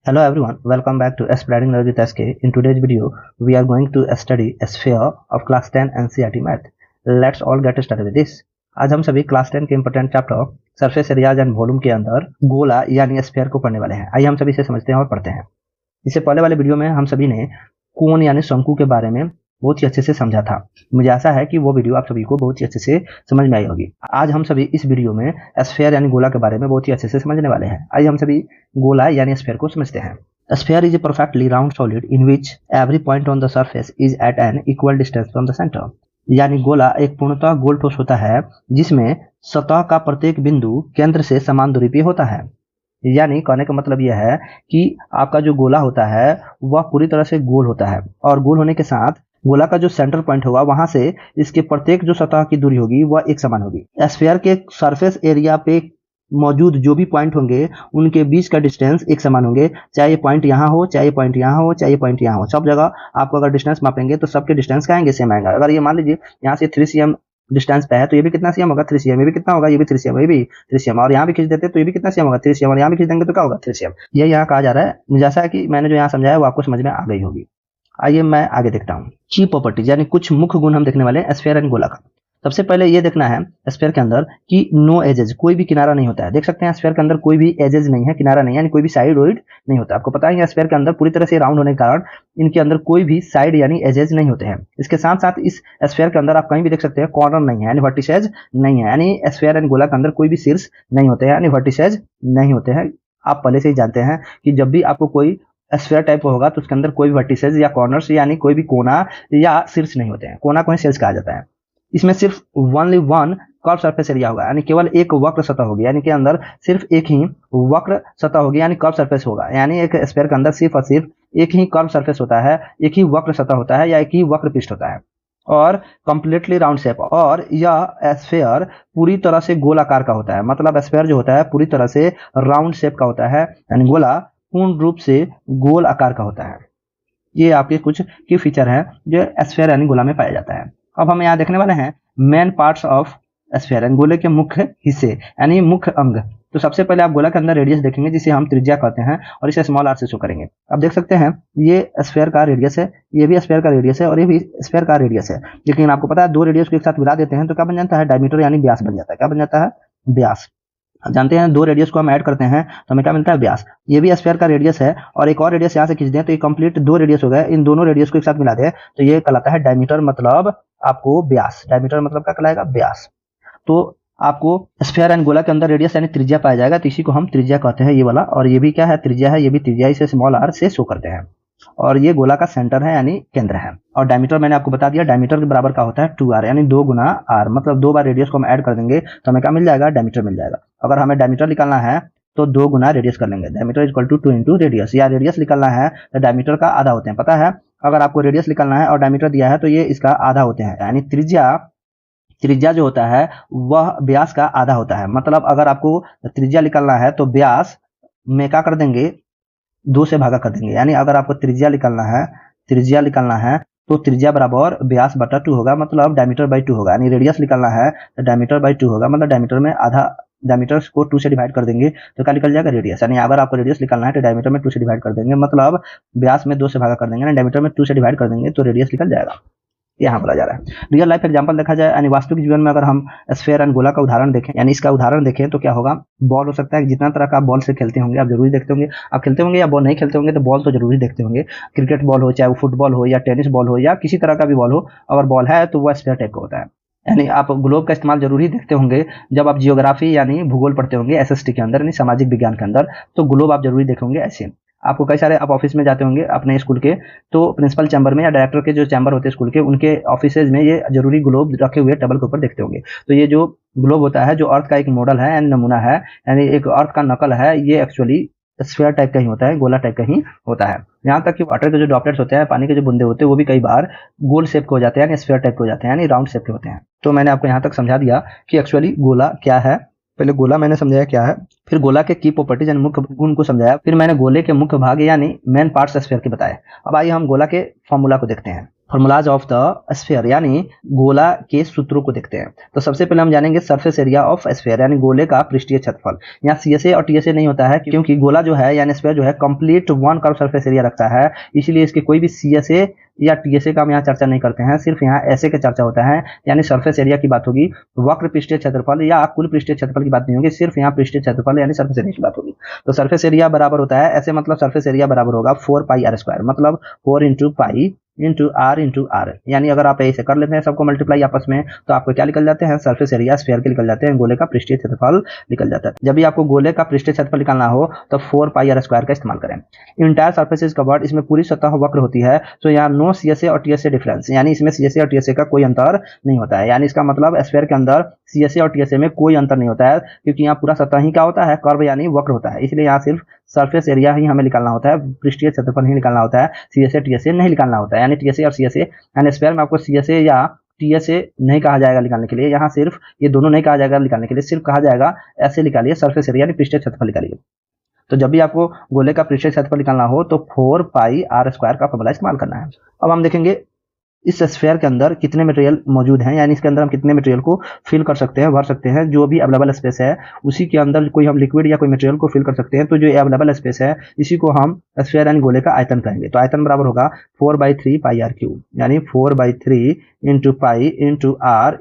Hello everyone, welcome back to Spreading Knowledge with SK. In today's video, we are going to study a sphere of class 10 NCERT Math. Let's all get started with this. आज हम सभी class 10 के important chapter surface areas and volume के अंदर गोला यानी sphere को पढ़ने वाले हैं। आइए हम सभी इसे समझते हैं और पढ़ते हैं। इससे पहले वाले वीडियो में हम सभी ने कोन यानी शंकु के बारे में बहुत ही अच्छे से समझा था। मुझे आशा है कि वो वीडियो आप सभी को बहुत ही अच्छे से समझ में आई होगी। आज हम सभी इस वीडियो में स्फीयर यानी गोला के बारे में बहुत ही अच्छे से समझने वाले हैं। आइए हम सभी गोला यानी स्फीयर को समझते हैं। A sphere is a perfectly round solid in which every point on the surface is at an equal distance from the center. यानी गोला एक पूर्णतः गोल ठोस होता है जिसमें सतह का प्रत्येक बिंदु केंद्र से समान दूरी पे होता है। यानी कहने का मतलब यह है कि आपका जो गोला होता है वह पूरी तरह से गोल होता है और गोल होने के साथ गोला का जो सेंटर पॉइंट होगा वहां से इसके प्रत्येक जो सतह की दूरी होगी वह एक समान होगी। स्फीयर के सरफेस एरिया पे मौजूद जो भी पॉइंट होंगे उनके बीच का डिस्टेंस एक समान होंगे, चाहे ये पॉइंट यहाँ हो, चाहे ये पॉइंट यहाँ हो, चाहे ये पॉइंट यहाँ हो। सब जगह आपको अगर डिस्टेंस मापेंगे तो सबके डिस्टेंस क्या आएंगे, सेम आएगा। अगर ये मान लीजिए यहाँ से 3 cm डिस्टेंस पे है तो ये भी कितना cm होगा, 3 cm। ये भी कितना होगा, ये भी 3 cm, ये भी 3 cm। और यहाँ भी खींच देते तो ये भी कितना cm होगा, 3 cm। और यहाँ भी खींच देंगे तो क्या होगा, 3 cm। ये यहाँ कहा जा रहा है। मुझे ऐसा है कि मैंने जो यहाँ समझाया वो आपको समझ में आ गई होगी। आइए मैं आगे देखता हूँ। की प्रॉपर्टीज यानी कुछ मुख्य गुण हम देखने वाले हैं स्फीयर एंड गोला का। सबसे पहले ये देखना है स्फीयर के अंदर कि नो एजेज, कोई भी किनारा नहीं होता है। देख सकते हैं स्फीयर के अंदर कोई भी एजेज नहीं है, किनारा नहीं है, यानी कोई भी साइड वाइड नहीं होता। आपको पता है स्फीयर के अंदर पूरी तरह से राउंड होने के कारण इनके अंदर कोई भी साइड यानी एजेज नहीं होते हैं। इसके साथ साथ इस स्फीयर के अंदर आप कहीं भी देख सकते हैं कॉर्नर नहीं है यानी वर्टिसेज नहीं है। यानी स्फीयर एंड गोला के अंदर कोई भी शीर्ष नहीं होते हैं यानी वर्टिसेज नहीं होते हैं। आप पहले से ही जानते हैं कि जब भी आपको कोई स्फीयर टाइप का होगा तो उसके अंदर कोई वर्टिसेज या कॉर्नर्स यानी कोई भी कोना या शीर्ष नहीं होते हैं। कोना को ही शीर्ष कहा जाता है। इसमें सिर्फ only one curve surface area होगा यानी केवल एक वक्र सतह होगी, यानी के अंदर सिर्फ एक ही वक्र सतह होगी यानी कर्व सरफेस होगा। यानी एक स्फीयर के अंदर सिर्फ और सिर्फ एक ही कर्व सरफेस होता है, एक ही वक्र सतह होता है या एक ही वक्र पृष्ठ होता है और कंप्लीटली राउंड शेप। और यह स्फीयर पूरी तरह से गोल आकार का होता है। मतलब स्फीयर जो होता है पूरी तरह से राउंड शेप का होता है यानी गोला पूर्ण रूप से गोल आकार का होता है। ये आपके कुछ की फीचर है जो स्फीयर यानी गोला में पाया जाता है। अब हम यहाँ देखने वाले हैं मेन पार्ट्स ऑफ स्फीयर यानी गोले के मुख्य हिस्से यानी मुख्य अंग। तो सबसे पहले आप गोला के अंदर रेडियस देखेंगे जिसे हम त्रिज्या कहते हैं और इसे स्मॉल आर से शो करेंगे। अब देख सकते हैं ये स्फीयर का रेडियस है, ये भी स्फीयर का रेडियस है और ये भी स्फीयर का रेडियस है। लेकिन आपको पता है दो रेडियस को एक साथ मिला देते हैं तो क्या बन जाता है, डायमीटर यानी व्यास बन जाता है। क्या बन जाता है, व्यास। जानते हैं दो रेडियस को हम ऐड करते हैं तो हमें क्या मिलता है, व्यास। ये भी स्फीयर का रेडियस है और एक और रेडियस यहाँ से खींच दें तो ये कंप्लीट दो रेडियस हो गए। इन दोनों रेडियस को एक साथ मिला दें तो ये कहलाता है डायमीटर, मतलब आपको व्यास। डायमीटर मतलब क्या कहलाएगा, व्यास। तो आपको स्फीयर एंड गोला के अंदर रेडियस यानी त्रिज्या पाया जाएगा तो इसी को हम त्रिज्या कहते हैं, ये वाला। और ये भी क्या है, त्रिज्या है, ये भी त्रिज्या, इसे स्मॉल आर से शो करते हैं। और ये गोला का सेंटर है यानी केंद्र है। और डायमीटर मैंने आपको बता दिया, डायमीटर के बराबर का होता है 2r यानी 2 गुना r। मतलब 2 बार रेडियस को हम ऐड कर देंगे तो हमें क्या मिल जाएगा, डायमीटर मिल जाएगा। अगर हमें डायमीटर निकालना है तो 2 गुना रेडियस कर लेंगे। Diameter is equal to 2 into radius. या रेडियस निकालना है तो डायमीटर का आधा होते हैं, पता है। अगर आपको रेडियस निकालना है और डायमीटर दिया है तो ये इसका आधा होते हैं। यानी त्रिज्या जो होता है वह व्यास का आधा होता है। मतलब अगर आपको त्रिज्या निकालना है तो व्यास में क्या कर देंगे, 2 से भागा कर देंगे। यानी अगर आपको त्रिज्या निकालना है तो त्रिज्या बराबर व्यास बटा 2 होगा, मतलब डायमीटर बाई 2 होगा। यानी रेडियस निकालना है तो डायमीटर बाई 2 होगा, मतलब डायमीटर में आधा। डायमीटर को 2 से डिवाइड कर देंगे तो क्या निकल जाएगा, रेडियस। यानी अगर आपको रेडियस निकालना है तो डायमीटर में 2 से डिवाइड कर देंगे, मतलब व्यास में 2 से भागा कर देंगे, डायमीटर में 2 से डिवाइड कर देंगे तो रेडियस निकल जाएगा। यहाँ बोला जा रहा है। रियल लाइफ एग्जांपल देखा जाए यानी वास्तविक जीवन में अगर हम स्फीयर एंड गोला का उदाहरण देखें यानी इसका उदाहरण देखें तो क्या होगा, बॉल हो सकता है। जितना तरह का आप बॉल से खेलते होंगे आप जरूरी देखते होंगे, आप खेलते होंगे या बॉल नहीं खेलते होंगे तो बॉल तो जरूरी देखते होंगे। क्रिकेट बॉल हो, चाहे वो फुटबॉल हो या टेनिस बॉल हो या किसी तरह का भी बॉल हो, अगर बॉल है तो वह स्फीयर टाइप का होता है। यानी आप ग्लोब का इस्तेमाल जरूरी देखते होंगे जब आप जियोग्राफी यानी भूगोल पढ़ते होंगे एसएसटी के अंदर यानी सामाजिक विज्ञान के अंदर, तो ग्लोब आप जरूरी देखेंगे। ऐसे आपको कई सारे, आप ऑफिस में जाते होंगे अपने स्कूल के तो प्रिंसिपल चैम्बर में या डायरेक्टर के जो चैम्बर होते हैं स्कूल के, उनके ऑफिसेज में ये जरूरी ग्लोब रखे हुए टेबल के ऊपर देखते होंगे। तो ये जो ग्लोब होता है जो अर्थ का एक मॉडल है यानी नमूना है, यानी एक अर्थ का नकल है, ये एक्चुअली स्फीयर टाइप का ही होता है, गोला टाइप का ही होता है। यहाँ तक कि वाटर के जो ड्रॉपलेट्स होते हैं, पानी के जो बूंदे होते हैं, वो भी कई बार गोल शेप के हो जाते हैं यानी स्फीयर टाइप के हो जाते हैं यानी राउंड शेप के होते हैं। तो मैंने आपको यहाँ तक समझा दिया कि एक्चुअली गोला क्या है। पहले गोला मैंने समझाया क्या है, फिर गोला के की प्रॉपर्टीज यानी मुख्य गुण को समझाया, फिर मैंने गोले के मुख्य भाग यानी मेन पार्ट्स स्फीयर के बताए। अब आइए हम गोला के फॉर्मूला को देखते हैं। फॉर्मूलाज ऑफ द स्फीयर यानी गोला के सूत्रों को देखते हैं। तो सबसे पहले हम जानेंगे सरफेस एरिया ऑफ स्फीयर यानी गोले का पृष्ठीय क्षेत्रफल। यहाँ सीएसए और टीएसए नहीं होता है क्योंकि गोला जो है यानी स्फीयर जो है complete one curve surface area रखता है, इसलिए इसके कोई भी सीएसए या टीएसए का हम यहाँ चर्चा नहीं करते हैं, सिर्फ यहाँ ऐसे का चर्चा होता है यानी सरफेस एरिया की बात होगी। वक्र पृष्ठीय क्षेत्रफल या कुल पृष्ठीय क्षेत्रफल की बात नहीं होगी, सिर्फ यहाँ पृष्ठीय क्षेत्रफल यानी सरफेस एरिया की बात होगी। तो सरफेस एरिया बराबर होता है ऐसे, मतलब सरफेस एरिया बराबर होगा 4πr², मतलब 4 इंटू पाई इंटू आर, यानी अगर आप ऐसे कर लेते हैं सबको मल्टीप्लाई आपस में तो आपको क्या निकल जाते हैं, सरफेस एरिया स्फीयर के निकल जाते हैं, गोले का पृष्ठीय क्षेत्रफल निकल जाता है। जब भी आपको गोले का पृष्ठीय क्षेत्रफल निकालना हो तो 4πr² का इस्तेमाल करें। इंटायर सरफेस इज कवर्ड, इसमें पूरी सतह वक्र होती है, तो यहाँ नो सीएसए और टीएसए डिफरेंस, यानी इसमें सीएसए और टीएसए का कोई अंतर नहीं होता है, यानी इसका मतलब स्फीयर के अंदर सीएसए और टीएसए में कोई अंतर नहीं होता है, क्योंकि यहाँ पूरा सतह ही क्या होता है, कर्व यानी वक्र होता है, इसलिए यहाँ सिर्फ सरफेस एरिया ही हमें निकालना होता है, पृष्ठीय क्षेत्रफल ही निकालना होता है, सीएसए टीएसए नहीं निकालना होता है। यानी टीएसए और सीएसए यानी स्फीयर में आपको सीएसए या टीएसए नहीं कहा जाएगा निकालने के लिए, यहाँ सिर्फ ये दोनों नहीं कहा जाएगा निकालने के लिए, सिर्फ कहा जाएगा ऐसे निकालिए सरफेस एरिया यानी पृष्ठीय क्षेत्रफल निकालिए। तो जब भी आपको गोले का पृष्ठीय क्षेत्रफल निकालना हो तो 4πr² का फॉर्मूला इस्तेमाल करना है। अब हम देखेंगे इस स्फीयर के अंदर कितने मटेरियल मौजूद हैं, यानी इसके अंदर हम कितने मटेरियल को फिल कर सकते हैं, भर सकते हैं, जो भी अवेलेबल स्पेस है उसी के अंदर कोई हम लिक्विड या कोई मटेरियल को फिल कर सकते हैं। तो जो अवेलेबल स्पेस है इसी को हम स्फीयर यानी गोले का आयतन कहेंगे। तो आयतन बराबर होगा 4/3πr³, यानी 4/3 इंटू पाई इंटू आर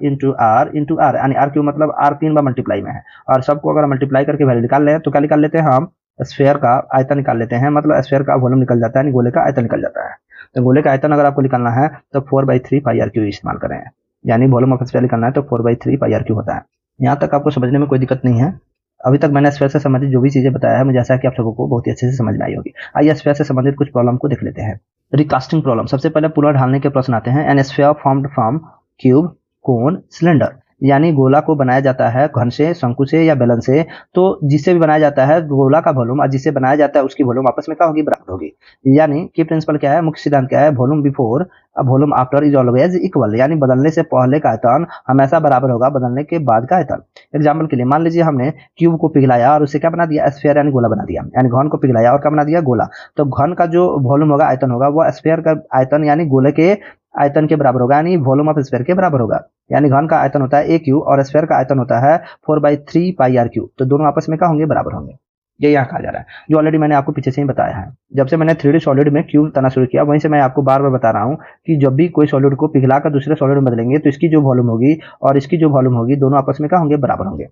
यानी r³ मतलब r 3 बार मल्टीप्लाई में है, और सबको अगर मल्टीप्लाई करके वैल्यू निकाल लें तो क्या निकाल लेते हैं हम, स्फीयर का आयतन निकाल लेते हैं, मतलब स्फीयर का वॉल्यूम निकल जाता है, यानी गोले का आयतन निकल जाता है। तो गोले का आयतन अगर आपको निकालना है तो 4/3πr³ इस्तेमाल करें, यानी वॉल्यूम ऑफ स्फीयर निकालना है तो 4/3πr³ होता है। यहाँ तक आपको समझने में कोई दिक्कत नहीं है। अभी तक मैंने स्फीयर से संबंधित जो भी चीजें बताया है मुझे आशा है कि आप सबको को बहुत ही अच्छे से समझ में आई होगी। आइए स्फीयर से संबंधित कुछ प्रॉब्लम को देख लेते हैं। रिकास्टिंग प्रॉब्लम, सबसे पहले पूरा ढालने के प्रश्न आते हैं। An sphere formed from cube, cone, cylinder, यानी गोला को बनाया जाता है घन से, शंकु से या बेलन से, तो जिससे भी बनाया जाता है गोला का वॉल्यूम और जिससे बनाया जाता है उसकी वॉल्यूम आपस में क्या होगी, बराबर होगी। यानी की प्रिंसिपल क्या है, मुख्य सिद्धांत क्या है, volume before volume after is always equal, यानी बदलने से पहले का आयतन हमेशा बराबर होगा बदलने के बाद का आयतन। एग्जाम्पल के लिए मान लीजिए हमने क्यूब को पिघलाया और उससे क्या बना दिया, स्फीयर यानी गोला बना दिया, यानी घन को पिघलाया और क्या बना दिया, गोला। तो घन का जो वॉल्यूम होगा, आयतन होगा, वो स्फीयर का आयतन यानी गोले के आयतन के बराबर होगा, यानी वॉल्यूम ऑफ स्फीयर के बराबर होगा। यानी घन का आयतन होता है AQ और स्फीयर का आयतन होता है 4/3πr³, तो दोनों आपस में क्या होंगे, बराबर होंगे। ये यहाँ कहा जा रहा है, जो ऑलरेडी मैंने आपको पीछे से ही बताया है। जब से मैंने 3D सॉलिड में क्यूब तना शुरू किया वहीं से मैं आपको बार बार बता रहा हूँ कि जब भी कोई सॉलिड को पिघलाकर दूसरे सॉलिड में बदलेंगे तो इसकी जो वॉल्यूम होगी और इसकी जो वॉल्यूम होगी दोनों आपस में क्या होंगे, बराबर होंगे।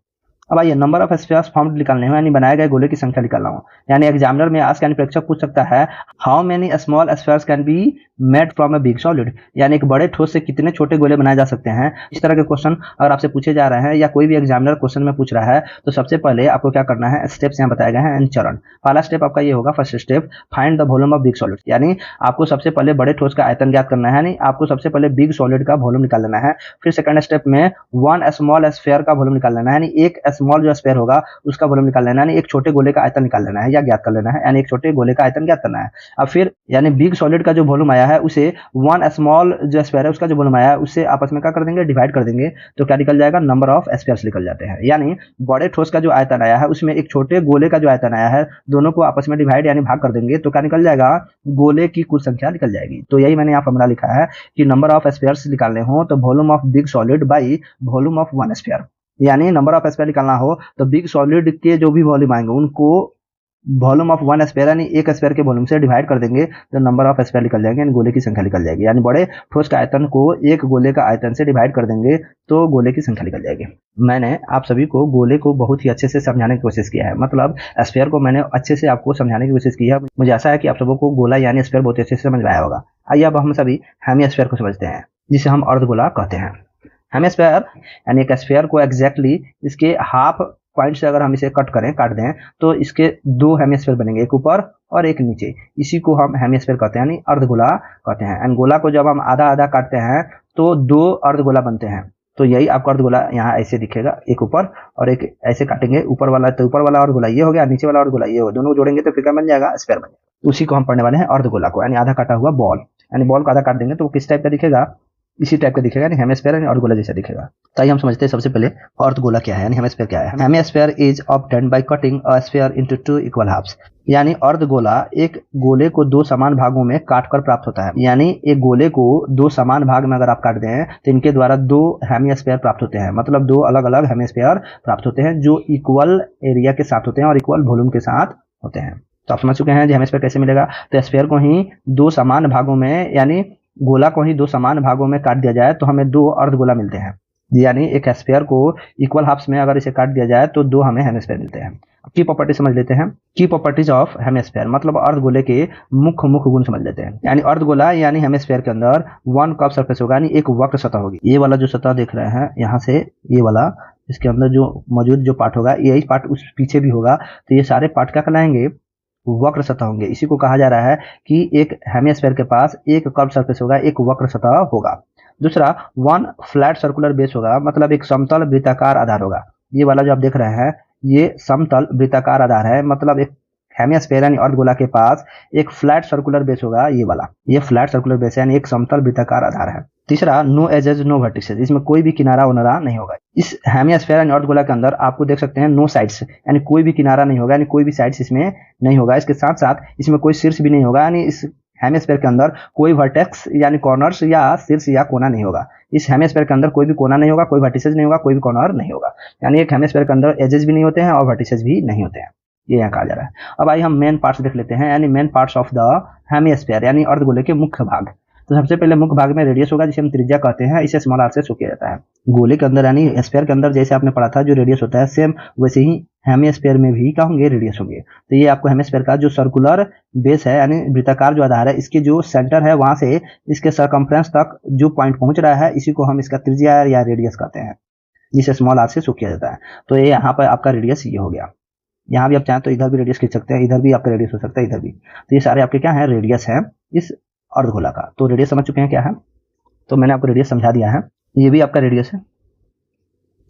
अब आइए नंबर ऑफ स्फीयर्स फॉर्म्ड निकालने हो, यानी बनाए गए गोले की संख्या निकालना हो। यानी एग्जामिनर में आज यानी परीक्षक पूछ सकता है how many small spheres can be made from a big solid, यानी एक बड़े ठोस से कितने छोटे गोले बनाए जा सकते हैं। इस तरह के क्वेश्चन अगर आपसे पूछे जा रहे हैं या कोई भी एग्जामिनर क्वेश्चन में पूछ रहा है तो सबसे पहले आपको क्या करना है, स्टेप्स यहाँ बताए गए हैं, चरण। पहला स्टेप आपका ये होगा, first step, find the volume of big solid, यानी आपको सबसे पहले बड़े ठोस का आयतन ज्ञात करना है, यानी आपको सबसे पहले बिग सॉलिड का वॉल्यूम निकाल लेना है। फिर सेकंड स्टेप में वन स्मॉल स्फीयर का वॉल्यूम निकाल लेना है, यानी एक स्मॉल जो स्फीयर होगा उसका वॉल्यूम निकाल लेना है, यानी एक छोटे गोले का आयतन निकाल लेना है या ज्ञात कर लेना है, यानी एक छोटे गोले का आयतन ज्ञात करना है। अब फिर यानी बिग सॉलिड का जो वॉल्यूम आया है उसे वन स्मॉल जो स्फीयर है उसका जो वॉल्यूम आया है उससे आपस में क्या कर देंगे, डिवाइड कर देंगे, तो क्या निकल जाएगा, नंबर ऑफ स्फीयर्स निकल जाते हैं। यानी बड़े ठोस का जो आयतन आया है उसमें एक छोटे गोले का जो आयतन आया है दोनों को आपस में डिवाइड यानी भाग कर देंगे, तो क्या निकल जाएगा, गोले की कुल संख्या निकल जाएगी। तो यही मैंने यहाँ फॉर्मूला लिखा है कि नंबर ऑफ स्फीयर्स निकालने हो तो volume of big solid by volume of one sphere, यानी नंबर ऑफ स्फीयर निकालना हो तो बिग सॉलिड के जो भी वॉल्यूम आएंगे उनको वॉल्यूम ऑफ वन स्फीयर यानी एक स्फीयर के वॉल्यूम से डिवाइड कर देंगे तो नंबर ऑफ स्फीयर निकल जाएंगे, यानी गोले की संख्या निकल जाएगी। यानी बड़े ठोस का आयतन को एक गोले का आयतन से डिवाइड कर देंगे तो गोले की संख्या निकल जाएगी। मैंने आप सभी को गोले को बहुत ही अच्छे से समझाने की कोशिश किया है, मतलब स्फीयर को मैंने अच्छे से आपको समझाने की कोशिश की है। मुझे आशा है कि आप सबको गोला यानी स्फीयर बहुत अच्छे से समझ में आया होगा। आइए अब हम सभी हेमिस्फीयर को समझते हैं, जिसे हम अर्धगोला कहते हैं। हेमिस्फीयर यानी एक स्फीयर को एग्जैक्टली इसके हाफ पॉइंट से अगर हम इसे काट दें तो इसके दो हेमिस्फीयर बनेंगे, एक ऊपर और एक नीचे, इसी को हम हेमिस्फीयर कहते हैं, यानी अर्धगोला कहते हैं। एंड गोला को जब हम आधा आधा काटते हैं तो दो अर्धगोला बनते हैं, तो यही आपका अर्धगोला यहाँ ऐसे दिखेगा, एक ऊपर और एक ऐसे काटेंगे, ऊपर वाला तो ऊपर वाला अर्धगोला ये हो गया, नीचे वाला अर्धगोला ये हो, दोनों जोड़ेंगे तो फिर क्या बन जाएगा, स्फीयर बन जाएगा। उसी को हम पढ़ने वाले हैं अर्धगोला को, यानी आधा काटा हुआ बॉल, यानी बॉल को आधा काट देंगे तो वो किस टाइप का दिखेगा, इसी टाइप का दिखेगा, यानी हेमिस्फीयर यानी अर्धगोला जैसा दिखेगा। तो आइए हम समझते हैं सबसे पहले अर्धगोला क्या है, यानी हेमिस्फीयर क्या है। Hemisphere is obtained by cutting a sphere into two equal halves, यानी अर्धगोला एक गोले को दो समान भागों में काटकर प्राप्त होता है। यानी एक गोले को दो समान भाग में अगर आप काट दें तो इनके द्वारा दो हेमिस्फीयर प्राप्त होते हैं, मतलब दो अलग अलग हेमिस्फीयर प्राप्त होते हैं जो इक्वल एरिया के साथ होते हैं और इक्वल वॉल्यूम के साथ होते हैं। तो आप समझ चुके हैं हेमिस्फीयर कैसे मिलेगा। तो स्फीयर को ही दो समान भागों में, यानी गोला को ही दो समान भागों में काट दिया जाए तो हमें दो अर्धगोला मिलते हैं, यानी एक स्फीयर को इक्वल हाफ्स में अगर इसे काट दिया जाए तो दो हमें हेमिस्फीयर मिलते हैं। की प्रॉपर्टी समझ लेते हैं। की प्रॉपर्टीज ऑफ हेमिस्फीयर मतलब अर्धगोले के मुख्य गुण समझ लेते हैं। यानी अर्धगोला यानी हेमिस्फीयर के अंदर वन कर्व सरफेस होगा, यानी एक वक्र सतह होगी। ये वाला जो सतह देख रहे हैं यहाँ से, ये वाला इसके अंदर जो मौजूद जो पार्ट होगा, यही पार्ट उस पीछे भी होगा, तो ये सारे पार्ट क्या कहलाएंगे, वक्र सतह होंगे। इसी को कहा जा रहा है कि एक हेमिस्फीयर के पास एक कर्व सरफेस होगा, एक वक्र सतह होगा। दूसरा, वन फ्लैट सर्कुलर बेस होगा, मतलब एक समतल वृत्ताकार आधार होगा। ये वाला जो आप देख रहे हैं ये समतल वृत्ताकार आधार है, मतलब एक हेमिस्फीयर यानी अर्धगोला के पास एक फ्लैट सर्कुलर बेस होगा। ये वाला ये फ्लैट सर्कुलर बेस है, यानी एक समतल वृत्ताकार आधार है। तीसरा, नो एजेस नो वर्टिसेस, इसमें कोई भी किनारा उनारा नहीं होगा। इस हेमिस्फीयर यानी अर्धगोला के अंदर आपको देख सकते हैं नो साइड्स, यानी कोई भी किनारा नहीं होगा, यानी कोई भी साइड्स इसमें नहीं होगा। इसके साथ साथ इसमें कोई शीर्ष भी नहीं होगा, यानी इस हेमिस्फीयर के अंदर कोई वर्टेक्स यानी कॉर्नर्स या शीर्ष या कोना नहीं होगा। इस हेमिस्फीयर के अंदर कोई भी कोना नहीं होगा, कोई वर्टिसेस नहीं होगा, कोई भी कॉर्नर नहीं होगा। यानी एक हेमिस्फीयर के अंदर एजेस भी नहीं होते हैं और वर्टिसेस भी नहीं होते हैं, ये यहाँ कहा जा रहा है। अब आइए हम मेन पार्ट्स देख लेते हैं, यानी main parts of the hemisphere यानी अर्धगोले के मुख्य भाग। तो सबसे पहले मुख्य भाग में रेडियस होगा, जिसे हम त्रिज्या कहते हैं, इसे स्मॉल आर से शो किया जाता है। गोले के अंदर यानी स्फीयर के अंदर जैसे आपने पढ़ा था जो रेडियस होता है, सेम वैसे ही हेमिस्फीयर में भी क्या होंगे, रेडियस होंगे। तो ये आपको हेमिस्फीयर का जो सर्कुलर बेस है यानी वृत्ताकार जो आधार है, इसके जो सेंटर है वहां से इसके सरकमफ्रेंस तक जो पॉइंट पहुंच रहा है, इसी को हम इसका त्रिज्या या रेडियस कहते हैं, जिसे स्मॉल आर से शो किया जाता है। तो ये यहाँ पर आपका रेडियस ये हो गया। यहाँ भी आप चाहें तो इधर भी रेडियस खींच सकते हैं, इधर भी आपका रेडियस हो सकता है, इधर भी। तो ये सारे आपके क्या है, रेडियस है इस अर्धगोला का। तो रेडियस समझ चुके हैं क्या है, तो मैंने आपको रेडियस समझा दिया है। ये भी आपका रेडियस है,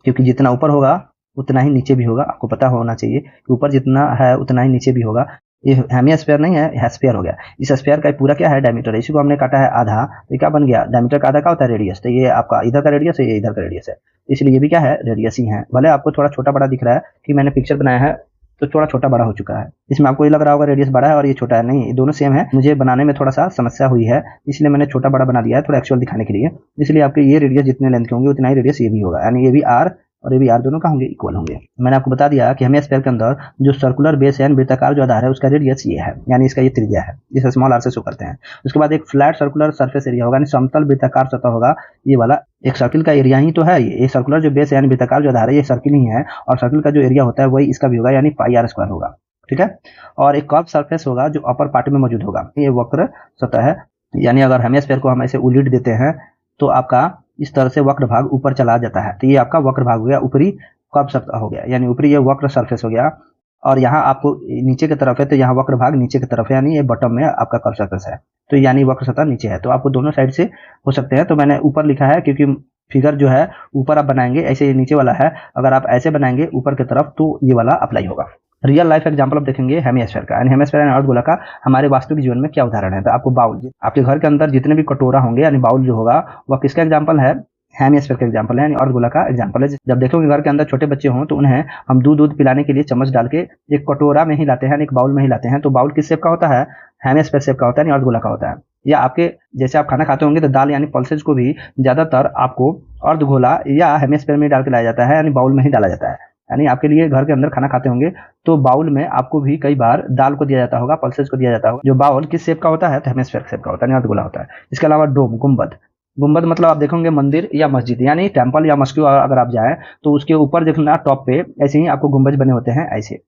क्योंकि जितना ऊपर होगा उतना ही नीचे भी होगा। आपको पता होना चाहिए कि ऊपर जितना है उतना ही नीचे भी होगा। ये हेमिस्फीयर नहीं है, हेस्फीयर हो गया। इस स्फीयर का पूरा क्या है, डायमीटर है। इसी को हमने काटा है आधा, तो क्या बन गया, डायमीटर का आधा क्या होता है, रेडियस। तो ये आपका इधर का रेडियस है, ये इधर का रेडियस है, इसलिए ये भी क्या है, रेडियस ही है। भले आपको थोड़ा छोटा बड़ा दिख रहा है कि मैंने पिक्चर बनाया है तो थोड़ा छोटा बड़ा हो चुका है, इसमें आपको ये लग रहा होगा रेडियस बड़ा है और ये छोटा है, नहीं, ये दोनों सेम है। मुझे बनाने में थोड़ा सा समस्या हुई है, इसलिए मैंने छोटा बड़ा बना दिया है थोड़ा एक्चुअल दिखाने के लिए। इसलिए आपके ये रेडियस जितने लेंथ के होंगे उतना ही रेडियस ये भी होगा, यानी ये भी आर और ये भी आर दोनों का होंगे, इक्वल होंगे। मैंने आपको बता दिया कि हेमिस्फीयर के अंदर जो सर्कुलर बेस है, वृत्ताकार जो आधार है, उसका रेडियस ये है, यानी इसका ये त्रिज्या है, जिसे स्मॉल आर से शो करते हैं। उसके बाद एक फ्लैट सर्कुलर सरफेस एरिया होगा, यानी समतल वृत्ताकार सतह होगा। ये वाला एक सर्किल का एरिया ही तो है, ये सर्कुलर जो बेस है यानी वृत्ताकार जो आधार है, ये सर्किल ही है, और सर्किल का जो एरिया होता है वही इसका भी होगा, यानी पाई आर स्क्वायर होगा, ठीक है। और एक कर्व सरफेस होगा जो अपर पार्ट में मौजूद होगा, ये वक्र सतह है। यानी अगर हेमिस्फीयर को हम ऐसे उलट देते हैं तो आपका इस तरह से वक्र भाग ऊपर चला जाता है, तो ये आपका वक्र भाग हो गया, ऊपरी कर्व सतह हो गया, यानी ऊपरी ये वक्र सरफेस हो गया। और यहाँ आपको नीचे की तरफ है तो यहाँ वक्र भाग नीचे की तरफ है, यानी ये बॉटम में आपका कर्व सरफेस है, तो यानी वक्र सतह नीचे है। तो आपको दोनों साइड से हो सकते हैं, तो मैंने ऊपर लिखा है क्योंकि फिगर जो है ऊपर आप बनाएंगे, ऐसे ये नीचे वाला है, अगर आप ऐसे बनाएंगे ऊपर की तरफ तो ये वाला अप्लाई होगा। रियल लाइफ एग्जांपल आप देखेंगे हेमिस्फीयर का, यानी हेमिस्फीयर यानी अर्धगोला का हमारे वास्तविक जीवन में क्या उदाहरण है। तो आपको बाउल, आपके घर के अंदर जितने भी कटोरा होंगे यानी बाउल जो होगा वह किसका एग्जांपल है, हेमिस्फीयर का एग्जांपल है, यानी अर्धगोला का एग्जांपल है। जब देखोगे घर के अंदर छोटे बच्चे हों तो उन्हें हम दूध पिलाने के लिए चम्मच डाल के एक कटोरा में ही लाते हैं, एक बाउल में ही लाते हैं, तो बाउल किस शेप का होता है, हेमिस्फीयर शेप का होता है, यानी अर्धगोला का होता है। या आपके जैसे आप खाना खाते होंगे तो दाल यानी पल्सेज को भी ज्यादातर आपको अर्धगोला या हेमिस्फीयर में डाल के लाया जाता है, यानी बाउल में ही डाला जाता है। यानी आपके लिए घर के अंदर खाना खाते होंगे तो बाउल में आपको भी कई बार दाल को दिया जाता होगा, पल्सेज को दिया जाता होगा। जो बाउल किस शेप का होता है, तो हेमिस्फीयर शेप का होता है, अर्धगोला होता है। इसके अलावा डोम, गुंबद, गुंबद मतलब आप देखोगे मंदिर या मस्जिद, यानी टेंपल या मस्जिद अगर आप जाएं तो उसके ऊपर देखना टॉप पे ऐसे ही आपको गुंबज बने होते हैं, ऐसे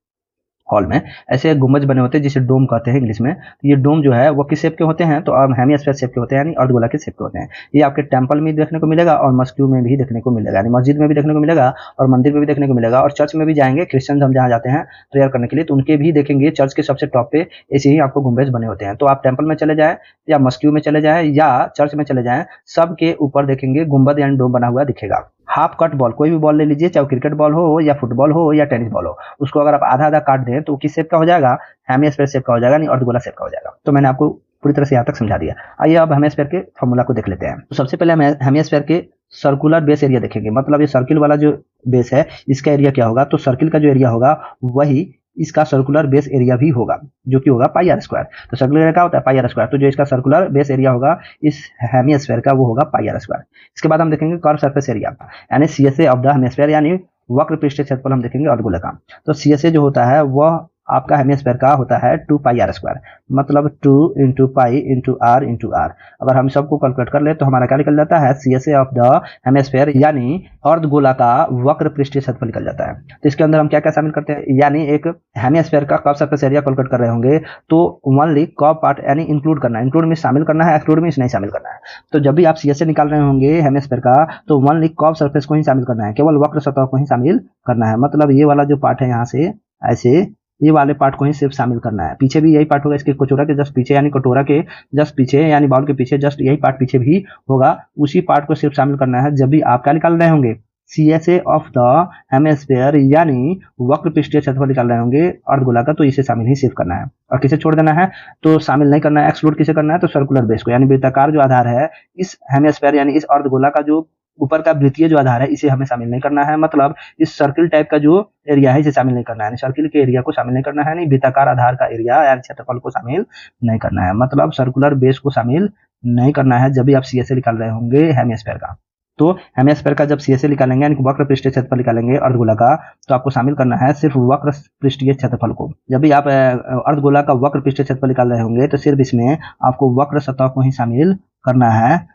हॉल में ऐसे गुंबज बने होते हैं जिसे डोम कहते हैं इंग्लिश में। तो ये डोम जो है वो किस शेप के होते हैं, तो हेमिस्फीयर शेप के होते हैं, यानी अर्धगोला के शेप के होते हैं। ये आपके टेंपल में देखने को मिलेगा और मस्जिद में भी देखने को मिलेगा, यानी मस्जिद में भी देखने को मिलेगा और मंदिर में भी देखने को मिलेगा। और चर्च में भी जाएंगे, क्रिश्चियन हम जहाँ जाते हैं प्रेयर करने के लिए तो उनके भी देखेंगे चर्च के सबसे टॉप पे ऐसे ही आपको गुंबज बने होते हैं। तो आप टेंपल में चले जाएं या मस्जिद में चले जाएं या चर्च में चले जाएं, सबके ऊपर देखेंगे गुंबद यानी डोम बना हुआ दिखेगा। हाफ कट बॉल, कोई भी बॉल ले लीजिए, चाहे क्रिकेट बॉल हो या फुटबॉल हो या टेनिस बॉल हो, उसको अगर आप आधा आधा काट दें तो किस शेप का हो जाएगा, हेमिस्फीयर शेप का हो जाएगा, नहीं अर्धगोला शेप का हो जाएगा। तो मैंने आपको पूरी तरह से यहाँ तक समझा दिया। आइए अब हेमिस्फीयर के फॉर्मूला को देख लेते हैं। तो सबसे पहले हम हेमिस्फीयर के सर्कुलर बेस एरिया देखेंगे, मतलब ये सर्किल वाला जो बेस है इसका एरिया क्या होगा, तो सर्किल का जो एरिया होगा वही इसका सर्कुलर बेस एरिया भी होगा, जो कि होगा पाई आर स्क्वायर। तो सर्कुलर एरिया क्या होता है, पाई आर स्क्वायर। तो जो इसका सर्कुलर बेस एरिया होगा इस हेमिस्फीयर का वो होगा पाई आर स्क्वायर। इसके बाद हम देखेंगे कर्व सरफेस एरिया, यानी CSA ऑफ द हेमिस्फीयर, यानी वक्र पृष्ठीय क्षेत्रफल हम देखेंगे अर्धगोले का। तो CSA जो होता है वह आपका हेमिस्फीयर का होता है 2 पाई आर स्क्वायर, मतलब 2 into pi into R into R. अगर हम सबको कैलकुलेट कर ले तो हमारा क्या निकल जाता है, CSA ऑफ द हेमिस्फीयर यानी अर्धगोला का वक्र पृष्ठीय क्षेत्रफल निकल जाता है। तो इसके अंदर हम क्या क्या शामिल करते हैं, यानी एक हेमिस्फीयर का कर्व सरफेस एरिया कैलकुलेट कर रहे होंगे तो ओनली कर्व पार्ट यानी इंक्लूड करना है, इंक्लूड में शामिल करना है, एक्सक्लूड में नहीं शामिल करना है। तो जब भी आप CSA निकाल रहे होंगे हेमिस्फीयर का तो ओनली कर्व सरफेस को ही शामिल करना है, केवल वक्र सतह को ही शामिल करना है। मतलब ये वाला जो पार्ट है यहाँ से ऐसे ये वाले पार्ट को ही सिर्फ शामिल करना है। पीछे भी यही पार्ट होगा, इसके कटोरा के जस्ट पीछे, यानी कटोरा के जस्ट पीछे, यानी बाउल के पीछे जस्ट यही पार्ट पीछे भी होगा, उसी पार्ट को सिर्फ शामिल करना है। जब भी आप क्या निकाल रहे होंगे, CSA ऑफ द हेमिस्फीयर यानी वक्र पृष्ठीय क्षेत्रफल निकाल रहे होंगे अर्धगोला का, तो इसे शामिल ही सिर्फ करना है। और किसे छोड़ देना है, तो शामिल नहीं करना है, एक्सक्लूड किसे करना है, तो सर्कुलर बेस को, यानी वृत्ताकार जो आधार है इस हेमिस्फीयर यानी इस अर्धगोला का जो ऊपर का वृत्तीय जो आधार है इसे हमें शामिल नहीं करना है। मतलब इस सर्किल टाइप का जो एरिया है इसे शामिल नहीं करना है, सर्किल के एरिया को शामिल नहीं करना है, नहीं वृत्ताकार आधार का एरिया यानी क्षेत्रफल को शामिल नहीं करना है, मतलब सर्कुलर बेस को शामिल नहीं करना है जब भी आप CSA निकाल रहे होंगे हेमिस्फीयर का। तो हेमिस्फीयर का जब CSA निकालेंगे यानी वक्र पृष्ठीय क्षेत्रफल निकालेंगे अर्धगोला का, तो आपको शामिल करना है सिर्फ वक्र पृष्ठीय क्षेत्रफल को। जब भी आप अर्धगोला का वक्र पृष्ठीय क्षेत्रफल निकाल रहे होंगे तो सिर्फ इसमें आपको वक्र सतह को ही शामिल करना है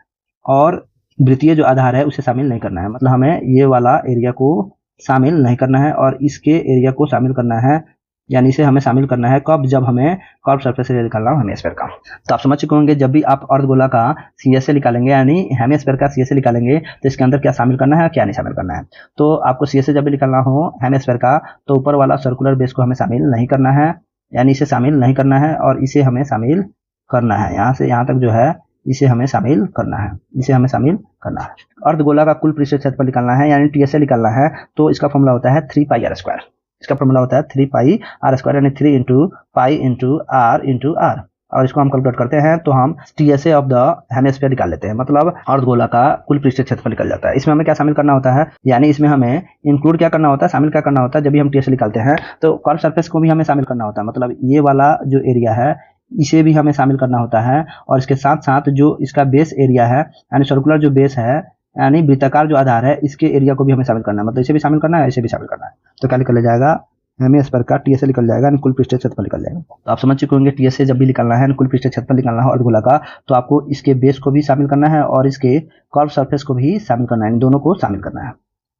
और वृत्तीय जो आधार है उसे शामिल नहीं करना है। मतलब हमें ये वाला एरिया को शामिल नहीं करना है और इसके एरिया को शामिल करना है, यानी इसे हमें शामिल करना है कब, जब हमें कर्व सरफेस एरिया निकालना हो हेमिस्फीयर का। तो आप समझ चुके होंगे जब भी आप अर्धगोला का CSA निकालेंगे यानी हेमिस्फीयर का CSA निकालेंगे तो इसके अंदर क्या शामिल करना है क्या नहीं शामिल करना है। तो आपको CSA जब भी निकालना हो हेमिस्फीयर का तो ऊपर वाला सर्कुलर बेस को हमें शामिल नहीं करना है, यानी इसे शामिल नहीं करना है और इसे हमें शामिल करना है, यहाँ से यहाँ तक जो है इसे हमें शामिल करना है, इसे हमें शामिल करना है। अर्धगोला का कुल पृष्ठीय क्षेत्रफल निकालना है यानी TSA निकालना है, तो इसका फॉर्मूला होता है 3 पाई आर स्क्वायर। इसका फॉर्मूला होता है 3 पाई आर स्क्वायर, यानी 3 इंटू पाई इंटू आर। और इसको हम कैलकुलेट करते हैं तो हम TSA ऑफ द हेमिस्फीयर निकाल लेते हैं, मतलब अर्धगोला का कुल पृष्ठीय क्षेत्रफल निकल जाता है। इसमें हमें क्या शामिल करना होता है, यानी इसमें हमें इंक्लूड क्या करना होता है, शामिल क्या करना होता है, जब भी हम TSA निकालते हैं तो कर्व सरफेस को भी हमें शामिल करना होता है। मतलब ये वाला जो एरिया है इसे भी हमें शामिल करना होता है और इसके साथ साथ जो इसका बेस एरिया है यानी सर्कुलर जो बेस है यानी वृत्ताकार जो आधार है इसके एरिया को भी हमें शामिल करना है, मतलब इसे भी शामिल करना है इसे भी शामिल करना है। तो क्या निकल जाएगा, हेमिस्फीयर का TSA निकल जाएगा यानी कुल पृष्ठीय क्षेत्रफल निकल जाएगा। तो आप समझ चुके होंगे TSA जब भी निकालना है कुल पृष्ठीय क्षेत्रफल निकालना है अर्धगोला का, तो आपको इसके बेस को भी शामिल करना है और इसके कर्व सरफेस को भी शामिल करना है, दोनों को शामिल करना है।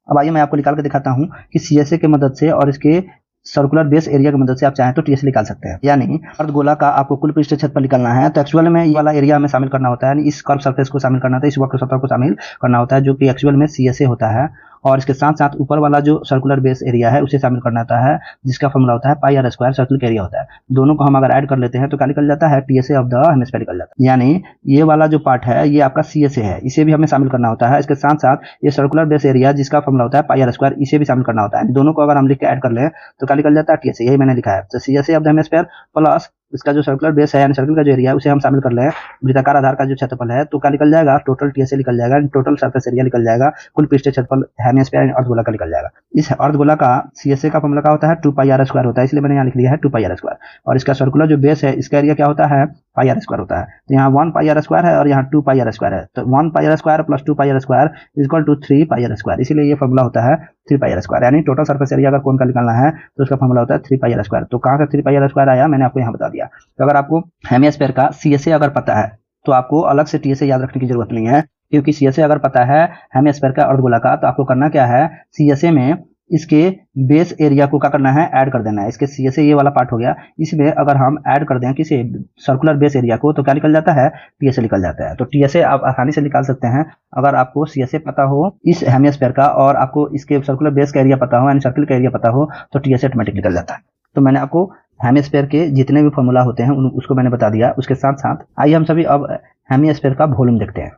अब आइए मैं आपको निकाल के दिखाता हूँ कि CSA की मदद से और इसके सर्कुलर बेस एरिया की मदद से आप चाहें तो TSA निकाल सकते हैं। यानी अर्धगोला का आपको कुल पृष्ठीय क्षेत्रफल निकालना है तो एक्चुअल में ये वाला एरिया हमें शामिल करना होता है, यानी इस कर्व सरफेस को शामिल करना होता है, इस वक्र सतह को शामिल करना होता है जो कि एक्चुअल में CSA होता है। और इसके साथ साथ ऊपर वाला जो सर्कुलर बेस एरिया है उसे शामिल करना होता है जिसका फॉर्मूला होता है पाई आर स्क्वायर सर्किल का एरिया होता है। दोनों को हम अगर ऐड कर लेते हैं तो क्या निकल जाता है, TSA ऑफ द हेमिस्फीयर निकल जाता है। यानी ये वाला जो पार्ट है ये आपका CSA है, इसे भी हमें शामिल करना होता है। इसके साथ साथ ये सर्कुलर बेस एरिया जिसका फॉर्मूला होता है पाई आर स्क्वायर इसे भी शामिल करना होता है। दोनों को अगर हम लिख के ऐड कर लें तो क्या निकल जाता है, TSA, यही मैंने लिखा है। तो CSA of the hemisphere plus इसका जो सर्कुलर बेस है यानी सर्किल का जो एरिया है उसे हम शामिल कर लें, वृत्ताकार आधार का जो क्षेत्रफल है, तो क्या निकल जाएगा, टोटल TSA निकल जाएगा, टोटल सरफेस एरिया निकल जाएगा, कुल पृष्ठीय क्षेत्रफल हेमिस्फीयर अर्धगोला का निकल जाएगा। इस अर्धगोला का CSA का फॉर्मूला क्या होता है, 2 पाई आर स्क्वायर होता है, इसलिए मैंने यहाँ लिख लिया है 2 पाई आर स्क्वायर। और इसका सर्कुलर जो बेस है इसका एरिया क्या होता है, पाई आर स्क्वायर होता है। तो यहाँ 1 पाई आर स्क्वायर है और यहाँ 2 पाई आर स्क्वायर है, तो 1 pi r square plus 2 pi r square is equal to 3 pi r square, इसीलिए ये फॉर्मूला होता है 3 पाई आर स्क्वायर। यानी टोटल सरफेस एरिया अगर कोन का निकालना है तो उसका फॉर्मूला होता है 3 पाई आर स्क्वायर। तो कहाँ से 3 पाई आर स्क्वायर आया मैंने आपको यहाँ बता दिया। तो अगर आपको हेमिस्फीयर का CSA अगर पता है तो आपको अलग से TSA याद रखने की जरूरत नहीं है, क्योंकि CSA अगर पता है हेमिस्फीयर का अर्धगोला का तो आपको करना क्या है, CSA में इसके बेस एरिया को क्या करना है, ऐड कर देना है। इसके CSA ये वाला पार्ट हो गया, इसमें अगर हम ऐड कर दें किसी सर्कुलर बेस एरिया को तो क्या निकल जाता है, TSA निकल जाता है। तो TSA आप आसानी से निकाल सकते हैं अगर आपको CSA पता हो इस हेमिस्फीयर का और आपको इसके सर्कुलर बेस का एरिया पता हो यानी सर्किल का एरिया पता हो तो TSA ऑटोमेटिक निकल जाता है। तो मैंने आपको हेमिस्फीयर के जितने भी फॉर्मूला होते हैं उसको मैंने बता दिया। उसके साथ साथ आइए हम सभी अब हेमिस्फीयर का वॉल्यूम देखते हैं।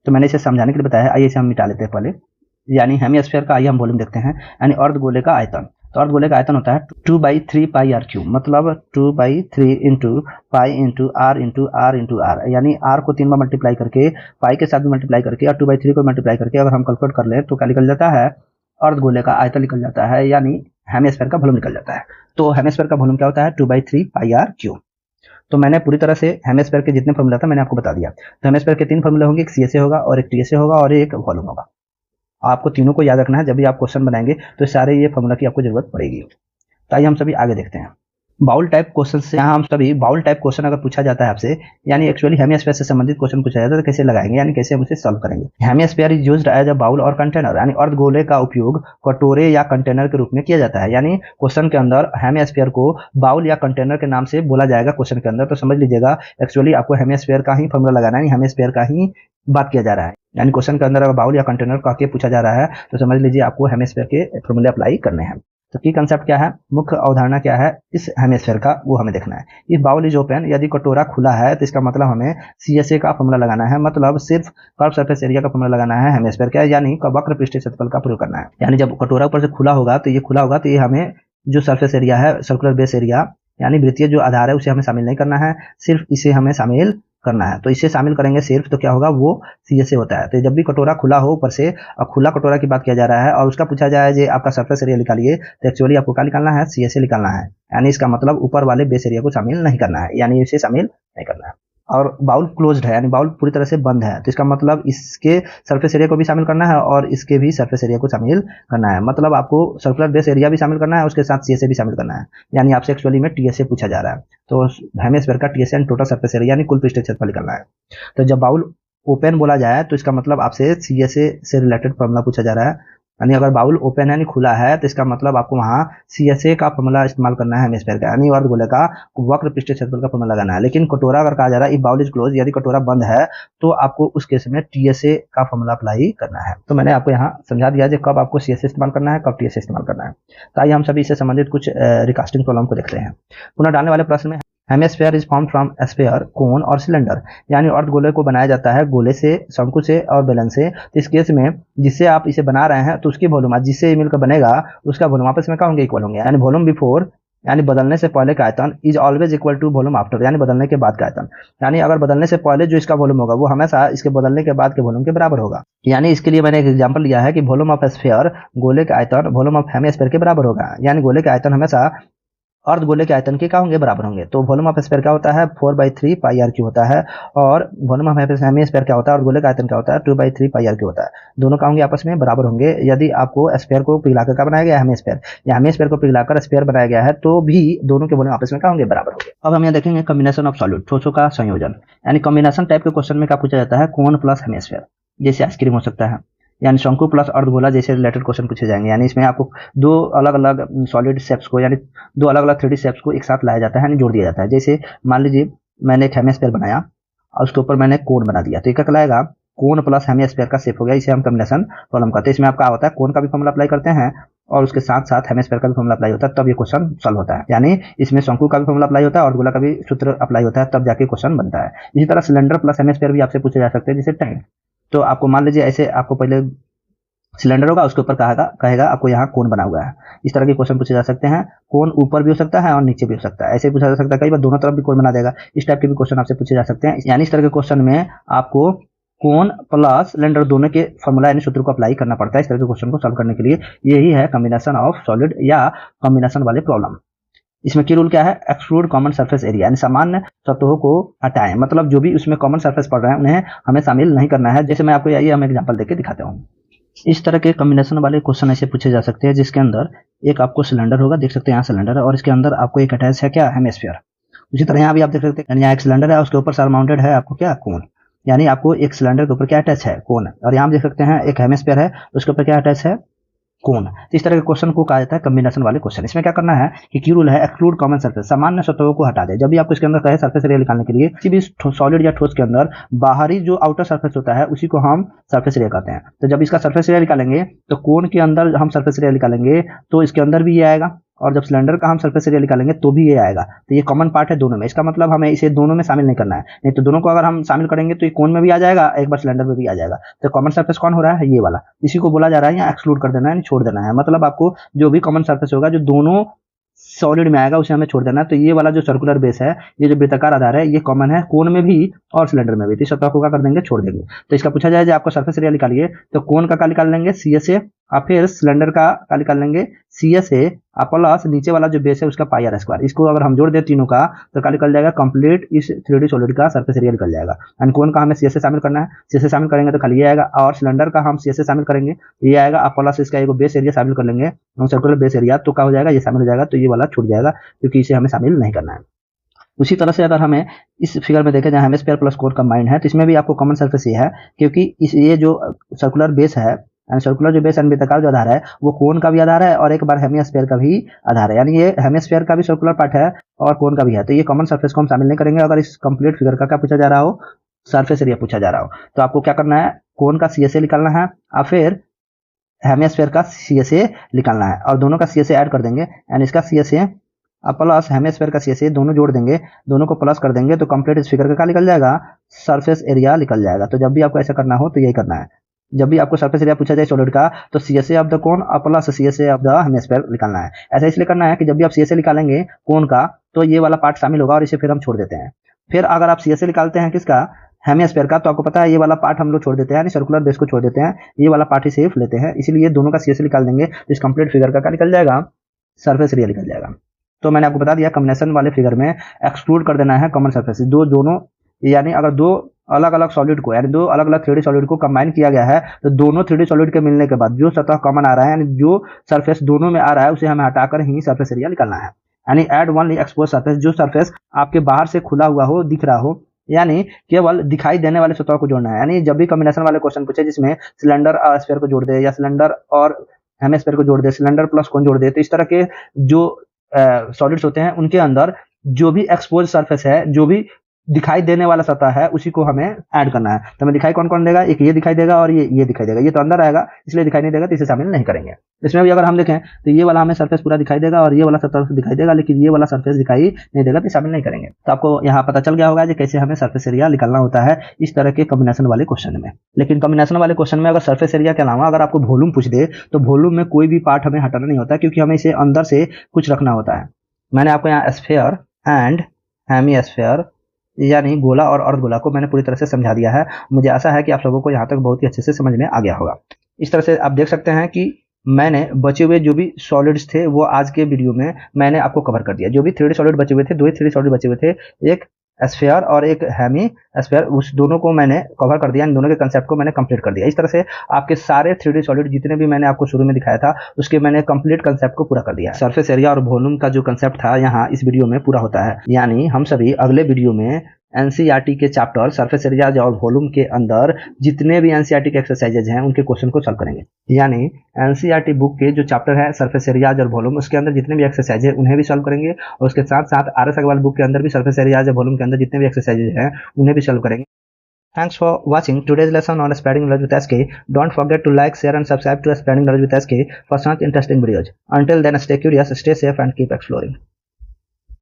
तो मैंने इसे समझाने के लिए बताया, आइए इसे हम मिटा लेते हैं पहले। यानी हेमिस्फीयर का आइए हम वॉल्यूम देखते हैं, यानी अर्धगोले का आयतन। तो अर्धगोले का आयतन होता है 2/3 पाई आर क्यूब, मतलब 2/3 into pi into R into R into R, यानी आर को 3 बार मल्टीप्लाई करके, पाई के साथ भी मल्टीप्लाई करके और 2/3 को मल्टीप्लाई करके अगर हम कैलकुलेट कर लें तो क्या निकल जाता है, अर्धगोले का आयतन निकल जाता है, यानी हेमिस्फीयर का वॉल्यूम निकल जाता है। तो हेमिस्फीयर का वॉल्यूम क्या होता है, 2/3 पाई आर क्यूब। तो मैंने पूरी तरह से हेमिस्फीयर के जितने फॉर्मूला था मैंने आपको बता दिया। तो हेमिस्फीयर के 3 फॉर्मूले होंगे, एक सीएसए होगा और एक टीएसए होगा और एक वॉल्यूम होगा। आपको तीनों को याद रखना है, जब भी आप क्वेश्चन बनाएंगे तो सारे ये फॉर्मूला की आपको जरूरत पड़ेगी। तो आइए हम सभी आगे देखते हैं बाउल टाइप क्वेश्चन से। यहाँ हम सभी बाउल टाइप क्वेश्चन अगर पूछा जाता है आपसे, यानी एक्चुअली हेमिस्फीयर से संबंधित क्वेश्चन पूछा जाता है, तो कैसे लगाएंगे, यानी कैसे हम उसे सॉल्व करेंगे। Hemisphere is used as a bowl और कंटेनर, यानी अर्धगोले का उपयोग कटोरे या कंटेनर के रूप में किया जाता है। यानी क्वेश्चन के अंदर हेमिस्फीयर को बाउल या कंटेनर के नाम से बोला जाएगा क्वेश्चन के अंदर, तो समझ लीजिएगा एक्चुअली आपको हेमिस्फीयर का ही फॉर्मूला लगाना है, हेमिस्फीयर का ही बात किया जा रहा है। यानी क्वेश्चन के अंदर अगर बाउल या कंटेनर कह के पूछा जा रहा है तो समझ लीजिए आपको हेमिस्फीयर के फॉर्मूले अप्लाई करने हैं। तो की कंसेप्ट क्या है, मुख्य अवधारणा क्या है इस हेमिस्फीयर का, वो हमें देखना है। इफ बाउल इज ओपन, यदि कटोरा खुला है तो इसका मतलब हमें सीएसए का फॉर्मूला लगाना है, मतलब सिर्फ कर्व सरफेस एरिया का फॉर्मूला लगाना है हेमिस्फीयर का, यानी वक्र पृष्ठीय क्षेत्रफल का प्रयोग करना है। यानी जब कटोरा ऊपर से खुला होगा तो ये हमें जो सरफेस एरिया है, सर्कुलर बेस एरिया, यानी वृत्तीय जो आधार है उसे हमें शामिल नहीं करना है, सिर्फ इसे हमें शामिल करना है। तो इसे शामिल करेंगे सिर्फ, तो क्या होगा, वो सीएसए होता है। तो जब भी कटोरा खुला हो ऊपर से और खुला कटोरा की बात किया जा रहा है और उसका पूछा जाए जो आपका सरफेस एरिया निकालिए, तो एक्चुअली आपको क्या निकालना है, सीएसए निकालना है। यानी इसका मतलब ऊपर वाले बेस एरिया को शामिल नहीं करना है, यानी इसे शामिल नहीं करना है। और बाउल क्लोज्ड है, यानी बाउल पूरी तरह से बंद है, तो इसका मतलब इसके सरफेस एरिया को भी शामिल करना है और इसके भी सरफेस एरिया को शामिल करना है। मतलब आपको सर्कुलर बेस एरिया भी शामिल करना है, उसके साथ सीएसए भी शामिल करना है। यानी आपसे एक्चुअली में टीएसए पूछा जा रहा है, तो हेमिस्फीयर का TSA and total surface area यानी कुल पृष्ठीय क्षेत्रफल निकालना है। तो जब बाउल ओपन बोला जाए तो इसका मतलब आपसे सीएसए से रिलेटेड फॉर्मूला पूछा जा रहा है। यानी अगर बाउल ओपन है यानी खुला है तो इसका मतलब आपको वहां सीएसए का फॉर्मूला इस्तेमाल करना है हेमिस्फीयर का, यानी अर्धगोले का वक्र पृष्ठीय क्षेत्रफल का फॉर्मूला लगाना है। लेकिन कटोरा अगर कहा जा रहा है इफ बाउल इज क्लोज, यदि कटोरा बंद है तो आपको उस केस में टीएसए का फॉर्मूला अप्लाई करना है। तो मैंने आपको यहाँ समझा दिया है कब आपको सीएसए इस्तेमाल करना है, कब टीएसए इस्तेमाल करना है। तो आइए हम सभी इससे संबंधित कुछ रिकास्टिंग प्रॉब्लम को देखते हैं। पुनः डालने वाले प्रश्न में hemisphere is form from sphere, cone और सिलेंडर, यानी अर्धगोले को बनाया जाता है गोले से, शंकु से और बेलन से। तो इस केस में जिससे आप इसे बना रहे हैं तो उसकी वॉल्यूम जिससे मिलकर बनेगा उसका वॉल्यूम आपस में क्या होंगे, इक्वल होंगे। यानी वॉल्यूम बिफोर, यानी बदलने से पहले का आयतन is always equal to volume after, यानी बदलने के बाद का आयतन। यानी अगर बदलने से पहले जो इसका वॉल्यूम होगा वो हमेशा इसके बदलने के बाद के वॉल्यूम के बराबर होगा। यानी इसके लिए मैंने एक एग्जांपल लिया है कि वॉल्यूम ऑफ स्फीयर, गोले के आयतन वॉल्यूम ऑफ हेमिस्फीयर के बराबर होगा। यानी गोले के आयतन हमेशा अर्धगोले के आयतन के क्या होंगे, बराबर होंगे। तो वॉल्यूम ऑफ स्फीयर क्या होता है, 4/3 पाई आर क्यू होता है, और वॉल्यूम ऑफ हेमिस्फीयर क्या होता है, अर्धगोले का आयतन क्या होता है, 2/3 पाई आर क्यू होता है। दोनों क्या होंगे, आपस में बराबर होंगे। यदि आपको स्फीयर को पिघलाकर क्या बनाया गया है, हेमिस्फीयर, या हेमिस्फीयर को पिघलाकर स्फीयर बनाया गया है तो भी दोनों के वॉल्यूम आपस में क्या होंगे, बराबर होंगे। अब हम यहाँ देखेंगे कॉम्बिनेशन ऑफ सॉलिड, ठोसों का संयोजन। यानी कॉम्बिनेशन टाइप के क्वेश्चन में क्या पूछा जाता है, कोन प्लस हेमिस्फीयर, जैसे आइसक्रीम हो सकता है, यानी शंकु प्लस अर्धगोला जैसे रिलेटेड क्वेश्चन पूछे जाएंगे। यानी इसमें आपको दो अलग अलग सॉलिड शेप्स को, यानी दो अलग अलग 3D शेप्स को एक साथ लाया जाता है, यानी जोड़ दिया जाता है। जैसे मान लीजिए मैंने एक हेमिस्फीयर बनाया और उसके ऊपर मैंने कोन बना दिया, तो ये क्या कहलाएगा, कोन प्लस हेमिस्फीयर का शेप हो गया। इसे हम कॉम्बिनेशन प्रॉब्लम करते हैं। इसमें आपका होता है कोन का भी फॉर्मूला अप्लाई करते हैं और उसके साथ साथ हेमिस्फीयर का भी फॉर्मूला अप्लाई होता है, तब ये क्वेश्चन सॉल्व होता है। यानी इसमें शंकु का भी फॉर्मूला अप्लाई होता है और अर्धगोला का भी सूत्र अप्लाई होता है, तब जाके क्वेश्चन बनता है। इसी तरह सिलेंडर प्लस हेमिस्फीयर भी आपसे पूछे जा सकते हैं, जैसे टैंक। तो आपको मान लीजिए ऐसे आपको पहले सिलेंडर होगा, उसके ऊपर कहेगा आपको यहाँ कोन बना हुआ है। इस तरह के क्वेश्चन पूछे जा सकते हैं। कोन ऊपर भी हो सकता है और नीचे भी हो सकता है, ऐसे पूछा जा सकता है। कई बार दोनों तरफ भी कोन बना देगा, इस टाइप के भी क्वेश्चन आपसे पूछे जा सकते हैं। यानी इस तरह के क्वेश्चन में आपको कोन प्लस सिलेंडर दोनों के फॉर्मूला यानी सूत्र को अप्लाई करना पड़ता है इस तरह के क्वेश्चन को सॉल्व करने के लिए। यही है कॉम्बिनेशन ऑफ सॉलिड या कॉम्बिनेशन वाले प्रॉब्लम। इसमें की रूल क्या है, एक्सक्लूड कॉमन सरफेस एरिया, यानी सामान्य सतहों को हटाएं। मतलब जो भी उसमें कॉमन सरफेस पड़ रहे हैं उन्हें हमें शामिल नहीं करना है। जैसे मैं आपको आइए हम एग्जांपल देके दिखाता हूँ। इस तरह के कॉम्बिनेशन वाले क्वेश्चन ऐसे पूछे जा सकते हैं जिसके अंदर एक आपको सिलेंडर होगा, देख सकते हैं यहाँ सिलेंडर है और इसके अंदर आपको एक अटैच है क्या, हेमिस्फीयर। उसी तरह यहाँ भी आप देख सकते हैं यहाँ एक सिलेंडर है, उसके ऊपर सरमाउंटेड है आपको क्या, कोन। यानी आपको एक सिलेंडर के ऊपर क्या अटैच है, कोन। और यहाँ देख सकते हैं एक हेमिस्फीयर है, उसके ऊपर क्या अटैच है, कोन। तो इस तरह के क्वेश्चन को कहा जाता है कॉम्बिनेशन वाले क्वेश्चन। इसमें क्या करना है कि की रूल है, एक्सक्लूड कॉमन सरफेस, सामान्य सतहों को हटा दे। जब भी आपको इसके अंदर कहे सरफेस एरिया निकालने के लिए, किसी भी सॉलिड या ठोस के अंदर बाहरी जो आउटर सरफेस होता है उसी को हम सरफेस एरिया कहते हैं। तो जब इसका सरफेस एरिया निकालेंगे तो कोन के अंदर हम सरफेस एरिया निकालेंगे तो इसके अंदर भी ये आएगा और जब सिलेंडर का हम सरफेस एरिया निकालेंगे तो भी ये आएगा। तो ये कॉमन पार्ट है दोनों में, इसका मतलब हमें इसे दोनों में शामिल नहीं करना है, नहीं तो दोनों को अगर हम शामिल करेंगे तो ये कोन में भी आ जाएगा, एक बार सिलेंडर में भी आ जाएगा। तो कॉमन सरफेस कौन हो रहा है, ये वाला, इसी को बोला जा रहा है या एक्सक्लूड कर देना है, छोड़ देना है। मतलब आपको जो भी कॉमन सरफेस होगा जो दोनों सॉलिड में आएगा उसे हमें छोड़ देना है। तो ये वाला जो सर्कुलर बेस है, ये जो वृत्ताकार आधार है, ये कॉमन है कोन में भी और सिलेंडर में भी। तो इस सतह को क्या कर देंगे, छोड़ देंगे। तो इसका पूछा जाए जो आपको सरफेस एरिया निकालिए, तो कोन का निकाल लेंगे CSA, और फिर सिलेंडर का निकाल लेंगे CSA प्लस नीचे वाला जो बेस है उसका पाई आर स्क्वायर। इसको अगर हम जोड़ दें तीनों का तो क्या निकल जाएगा, कंप्लीट इस 3D सॉलिड का सरफेस एरिया निकल जाएगा। एंड कोन का हमें CSA शामिल करना है, CSA शामिल करेंगे तो खाली ये आएगा, और सिलेंडर का हम CSA शामिल करेंगे ये आएगा, प्लस इसका एक बेस एरिया शामिल कर लेंगे, सर्कुलर बेस एरिया, तो क्या हो जाएगा, ये शामिल हो जाएगा। तो ये वाला छूट जाएगा क्योंकि इसे हमें शामिल नहीं करना है। उसी तरह से अगर हमें इस फिगर में देखें जहाँ हेमिस्फीयर प्लस कोन कंबाइंड है, तो इसमें भी आपको कॉमन सरफेस ये है, क्योंकि ये जो सर्कुलर बेस है, सर्कुलर जो बेस वृत्ताकार जो आधार है वो कोन का भी आधार है और एक बार हेमिस्फीयर का भी आधार है, यानी ये हेमिस्फीयर का भी सर्कुलर पार्ट है और कोन का भी है। तो ये कॉमन सरफेस को हम शामिल नहीं करेंगे अगर इस कंप्लीट फिगर का क्या पूछा जा रहा हो, सरफेस एरिया पूछा जा रहा हो। तो आपको क्या करना है, कोन का CSA निकालना है और फिर हेमिस्फीयर का CSA निकालना है, और दोनों का CSA ऐड कर देंगे, एंड इसका CSA प्लस हेमिस्फीयर का CSA दोनों जोड़ देंगे, दोनों को प्लस कर देंगे, तो कंप्लीट इस फिगर का क्या निकल जाएगा, सरफेस एरिया निकल जाएगा। तो जब भी आपको ऐसा करना हो तो यही करना है, जब भी आपको सरफेस एरिया पूछा जाए सॉलिड का तो CSA of the cone plus CSA of the hemisphere निकालना है। ऐसा इसलिए करना है कि जब भी आप CSA निकालेंगे कोन का तो ये वाला पार्ट शामिल होगा और इसे फिर हम छोड़ देते हैं। फिर अगर आप CSA निकालते हैं किसका, हेमिस्फीयर का, तो आपको पता है ये वाला पार्ट हम लोग छोड़ देते हैं, यानी सर्कुलर बेस को छोड़ देते हैं, ये वाला पार्ट ही सिर्फ लेते हैं, इसलिए दोनों का CSA निकाल देंगे तो इस कंप्लीट फिगर का क्या निकल जाएगा, सरफेस एरिया निकल जाएगा। तो मैंने आपको बता दिया कॉम्बिनेशन वाले फिगर में एक्सक्लूड कर देना है कॉमन सरफेस, दोनों, यानी अगर दो अलग अलग सॉलिड को, यानी दो अलग अलग 3D सॉलिड को कंबाइन किया गया है तो दोनों 3D सॉलिड के मिलने के बाद जो सतह कॉमन आ रहा है, यानी जो सरफेस दोनों में आ रहा है उसे हमें हटाकर ही सरफेस एरिया निकालना है। यानी एड ओनली एक्सपोज सरफेस, जो सरफेस आपके बाहर से खुला हुआ हो, दिख रहा हो, यानी केवल दिखाई देने वाले सतह को जोड़ना है। यानी जब भी कॉम्बिनेशन वाले क्वेश्चन पूछे जिसमें सिलेंडर और स्फीयर को जोड़ दे या सिलेंडर और हेमिस्फीयर को जोड़ दे, सिलेंडर प्लस कोन जोड़ दे, तो इस तरह के जो सॉलिड्स होते हैं उनके अंदर जो भी एक्सपोज सरफेस है, जो भी दिखाई देने वाला सतह है, उसी को हमें ऐड करना है। तो हमें दिखाई कौन कौन देगा, एक ये दिखाई देगा और ये दिखाई देगा, ये तो अंदर आएगा इसलिए दिखाई नहीं देगा, तो इसे शामिल नहीं करेंगे। इसमें भी अगर हम देखें तो ये वाला हमें सरफेस पूरा दिखाई देगा और ये वाला सतह दिखाई देगा, लेकिन ये वाला सरफेस दिखाई नहीं देगा, तो शामिल नहीं करेंगे। तो आपको यहाँ पता चल गया होगा कि कैसे हमें सरफेस एरिया निकालना होता है इस तरह के कॉम्बिनेशन वाले क्वेश्चन में। लेकिन कॉम्बिनेशन वाले क्वेश्चन में अगर सरफेस एरिया के अलावा अगर आपको वॉल्यूम पूछ दे तो वॉल्यूम में कोई भी पार्ट हमें हटाना नहीं होता, क्योंकि हमें इसे अंदर से कुछ रखना होता है। मैंने आपको यहाँ स्फीयर एंड हेमिस्फीयर यानी गोला और अर्धगोला को मैंने पूरी तरह से समझा दिया है। मुझे आशा है कि आप लोगों को यहाँ तक बहुत ही अच्छे से समझ में आ गया होगा। इस तरह से आप देख सकते हैं कि मैंने बचे हुए जो भी सॉलिड्स थे वो आज के वीडियो में मैंने आपको कवर कर दिया। जो भी 3D सॉलिड बचे हुए थे, 2 3D सॉलिड बचे हुए थे, एक स्फीयर और एक हेमिस्फीयर, उस दोनों को मैंने कवर कर दिया, इन दोनों के कंसेप्ट को मैंने कंप्लीट कर दिया। इस तरह से आपके सारे 3D सॉलिड जितने भी मैंने आपको शुरू में दिखाया था उसके मैंने कंप्लीट कंसेप्ट को पूरा कर दिया। सरफेस एरिया और वॉल्यूम का जो कंसेप्ट था यहाँ इस वीडियो में पूरा होता है। यानी हम सभी अगले वीडियो में NCERT के चैप्टर सरफेस एरिया और वॉल्यूम के अंदर जितने भी NCERT के एक्सरसाइजेज हैं उनके क्वेश्चन को सॉल्व करेंगे। यानी NCERT बुक के जो चैप्टर है सरफेस एरिया और वॉल्यूम, उसके अंदर जितने भी एक्सरसाइज है उन्हें भी सॉल्व करेंगे, और उसके साथ साथ RS अग्रवाल बुक के अंदर भी सरफेस एरिया और वॉल्यूम के अंदर जितने भी एक्सरसाइजेज हैं उन्हें भी सॉल्व करेंगे। Thanks for watching today's lesson on spreading knowledge with SK. Don't forget to like, share and subscribe to Spreading Knowledge with SK for such interesting videos. Until then, stay curious, stay safe and keep exploring.